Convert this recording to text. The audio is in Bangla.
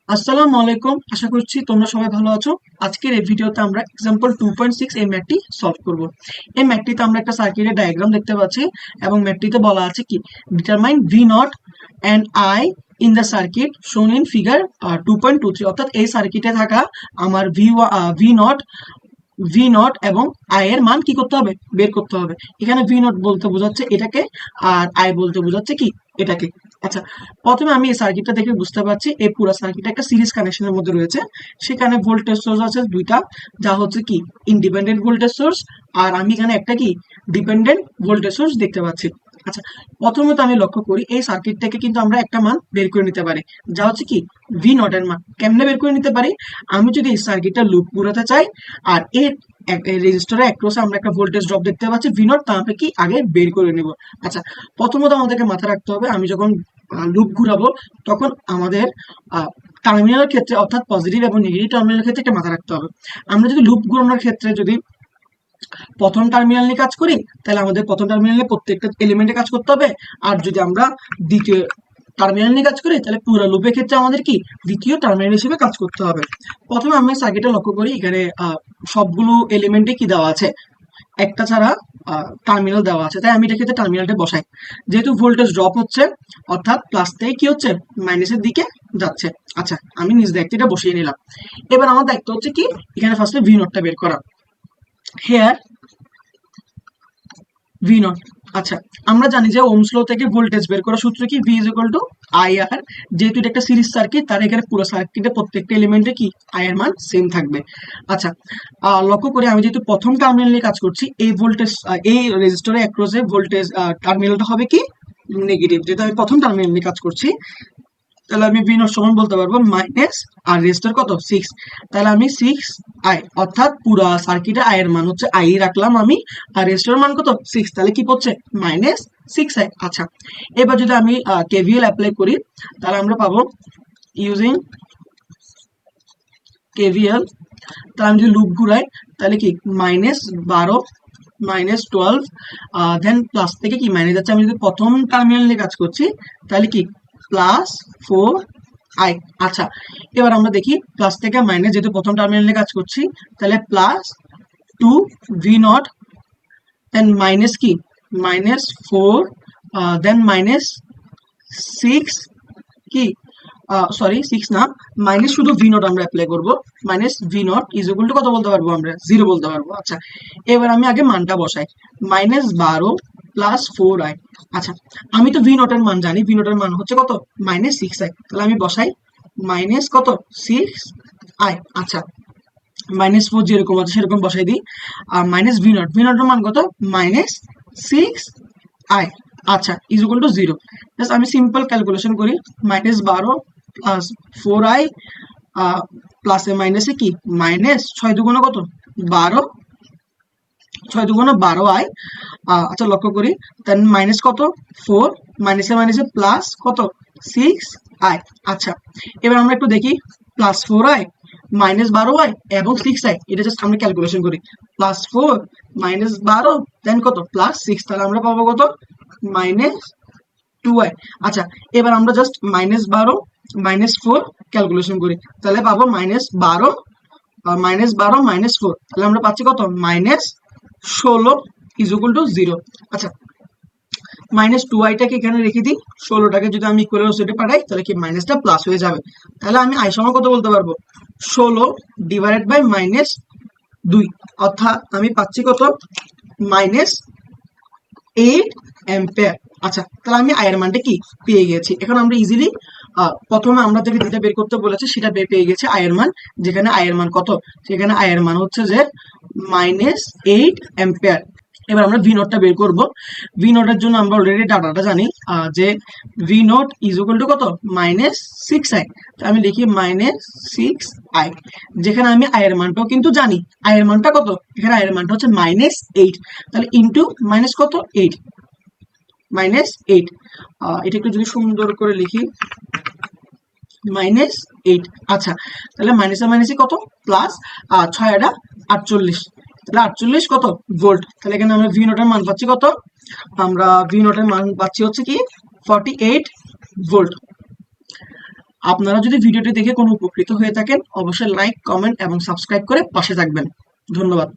আসসালামু আলাইকুম। আশা করছি তোমরা সবাই ভালো আছো। আজকের এই ভিডিওতে আমরা এক্সাম্পল 2.6 এই ম্যাথটি সলভ করব। এই ম্যাথটিতে আমরা একটা সার্কিটের ডায়াগ্রাম দেখতে পাচ্ছি এবং ম্যাথটিতে বলা আছে কি determine V naught and I in the circuit শোন ইন ফিগার 2.23, অর্থাৎ এই সার্কিটে থাকা আমার ভি নট এবং আই এর মান কি করতে হবে, বের করতে হবে। এখানে ভি নট বলতে বোঝাচ্ছে এটাকে, আর আই বলতে বোঝাচ্ছে কি এটাকে। আচ্ছা, প্রথমে আমি এই সার্কিটটা দেখে বুঝতে পারছি এই পুরো সার্কিটটা একটা সিরিজ কানেকশনের মধ্যে রয়েছে। সেখানে ভোল্টেজ সোর্স আছে দুইটা, যা হচ্ছে কি ইন্ডিপেন্ডেন্ট ভোল্টেজ সোর্স, আর আমি এখানে একটা কি ডিপেন্ডেন্ট ভোল্টেজ সোর্স দেখতে পাচ্ছি। আচ্ছা, প্রথমত আমি লক্ষ্য করি এই সার্কিট থেকে কিন্তু আমরা একটা মান বের করে নিতে পারি, যা হচ্ছে কি ভি নট এর মান। কেমনে বের করে নিতে পারি? আমি যদি এই সার্কিটটা লুপ ঘুরাতে চাই আর এর রেজিস্টারে অ্যাক্রসে আমরা একটা ভোল্টেজ ড্রপ দেখতে পাচ্ছি ভি নট, তা আমরা কি আগে বের করে নেব। আচ্ছা, প্রথমত আমাদেরকে মাথায় রাখতে হবে আমি যখন লুপ ঘুরাবো তখন আমাদের টার্মিনালের ক্ষেত্রে, অর্থাৎ পজিটিভ এবং নেগেটিভ টার্মিনালের ক্ষেত্রে একটা মাথা রাখতে হবে। আমরা যদি লুপ ঘুরানোর ক্ষেত্রে যদি প্রথম টার্মিনাল নিয়ে কাজ করি, তাহলে আমাদের প্রথম টার্মিনালে প্রত্যেকটা এলিমেন্টে কাজ করতে হবে। আর যদি আমরা দ্বিতীয় টার্মিনাল নিয়ে কাজ করি, তাহলে পুরো লুপের ক্ষেত্রে আমাদের কি দ্বিতীয় টার্মিনাল হিসেবে কাজ করতে হবে। প্রথমে আমি সার্কিটে লক্ষ্য করি এখানে সবগুলো এলিমেন্টে কি দেওয়া আছে, একটা ছাড়া টার্মিনাল দেওয়া আছে, তাই আমি এটা ক্ষেত্রে টার্মিনালটা বসাই। যেহেতু ভোল্টেজ ড্রপ হচ্ছে, অর্থাৎ প্লাস থেকে কি হচ্ছে মাইনাসের দিকে যাচ্ছে। আচ্ছা, আমি নিজ দায়িত্বে এটা বসিয়ে নিলাম। এবার আমার দায়িত্ব হচ্ছে কি এখানে ফার্স্টে ভি নটটা বের করা। Here V naught. আচ্ছা, আমরা জানি যে ওহমস ল থেকে ভোল্টেজ বের করার সূত্র কি V is equal to I R. যেহেতু এটা একটা সিরিজ সার্কিট, তার এখানে পুরো সার্কিটে প্রত্যেকটা এলিমেন্টে কি আই এর মান সেম থাকবে। আচ্ছা, লক্ষ্য করে আমি যেহেতু প্রথম টার্মিনাল নিয়ে কাজ করছি, এই ভোল্টেজ এই রেজিস্টরের অ্যাক্রসে ভোল্টেজ টার্মিনালটা হবে কি নেগেটিভ, যেহেতু আমি প্রথম টার্মিনাল নিয়ে কাজ করছি। তাহলে আমি ভি নট সমান বলতে পারবো মাইনাস, আর রেজিস্টার কত 6, তাহলে আমি 6 আই, অর্থাৎ পুরা সার্কিটে আই এর মান হচ্ছে আই রাখলাম আমি, আর রেজিস্টার মান কত 6, তাহলে কি পড়ছে -6i। আচ্ছা, এবার যদি আমি কেভিএল অ্যাপ্লাই করি, তাহলে আমরা পাবো ইউজিং কেভিএল, তাহলে আমি যদি লুপ ঘুরাই তাহলে কি -12 -12, দেন প্লাস থেকে কি মাইনাস যাচ্ছে। আমি যদি প্রথম টার্মিনাল নিয়ে কাজ করছি তাহলে কি +4i। আচ্ছা, এবার আমরা দেখি প্লাস থেকে মাইনাস, যেহেতু প্রথম টার্মিনাল নিয়ে কাজ করছি, তাহলে +2 ভি নট, দেন মাইনাস কি -4, দেন -6 কি সরি 6 না, মাইনাস শুধু ভি নট আমরা অ্যাপ্লাই করবো। Minus V naught is equal two কত বলতে পারবো আমরা, 0 বলতে পারবো। আচ্ছা, এবার আমি আগে মানটা বসাই, -12 +4i। আচ্ছা, আমি তো ভি নটের মান জানি, ভি নটের মান হচ্ছে কত -6i, তাহলে আমি বসাই মাইনাস কত 6i। আচ্ছা, -4 যেরকম আছে সেরকম বসাই দিই। মাইনাস ভি নটের মান কত -6i। আচ্ছা, ইজ ইকুয়াল টু 0। জাস্ট আমি সিম্পল ক্যালকুলেশন করি, -12 +4i প্লাসে মাইনাসে কি -6 দুগুণে কত 12, 6 দুগুণে 12i। আচ্ছা, লক্ষ্য করি দেন মাইনাস কত 4, মাইনাসে মাইনাসে প্লাস কত 6i। আচ্ছা, এবার আমরা একটু দেখি +4i -12i এবং 6i, এটা জাস্ট আমরা ক্যালকুলেশন করি। +4 -12 দেন কত +6, তাহলে আমরা পাবো কত -2i। আচ্ছা, এবার আমরা জাস্ট -12 -4 ক্যালকুলেশন করি, তাহলে পাবো -12 -4, তাহলে আমরা পাচ্ছি কত -16 ইজ ইকুয়াল টু 0। আচ্ছা, -2iটাকে এখানে রেখে দিই, 16টাকে যদি আমি ইকুয়াল সেটে পাঠাই তাহলে কি মাইনাসটা প্লাস হয়ে যাবে। তাহলে আমি আই সমান কত বলতে পারবো 16 ডিভাইডেড বাই -2, অর্থাৎ আমি পাচ্ছি কত -8 অ্যাম্পিয়ার। আচ্ছা, তাহলে আমি আয়ের মানটা কি পেয়ে গেছি। এখন আমরা ইজিলি প্রথমে আমরা যেটা বের করতে বলেছি সেটা পেয়ে গেছি আয়ের মান। যেখানে আয়ের মান কত, সেখানে আয়ের মান হচ্ছে যে -8 অ্যাম্পিয়ার। এবার আমরা ভি নটটা বের করব। ভি নটের জন্য আমরা অলরেডি ডাটাটা জানি, যে V naught is equal two কত -6i, তো আমি লিখি -6i। যেখানে আমি আয়ের মানটাও কিন্তু জানি, আয়ের মানটা কত, এখানে আয়ের মানটা হচ্ছে -8, তাহলে ইন্টু মাইনাস কত 8, -8। এটা একটু যদি সুন্দর করে লিখি -8। আচ্ছা, তাহলে মাইনাসে মাইনাসে কত প্লাস 6 48, তাহলে 48 কত ভোল্ট। তাহলে এখানে আমরা ভি নটের মান পাচ্ছি কত, আমরা ভি নটের মান পাচ্ছি হচ্ছে কি 48 ভোল্ট। আপনারা যদি ভিডিওটি দেখে কোনো উপকৃত হয়ে থাকেন অবশ্যই লাইক, কমেন্ট এবং সাবস্ক্রাইব করে পাশে থাকবেন। ধন্যবাদ।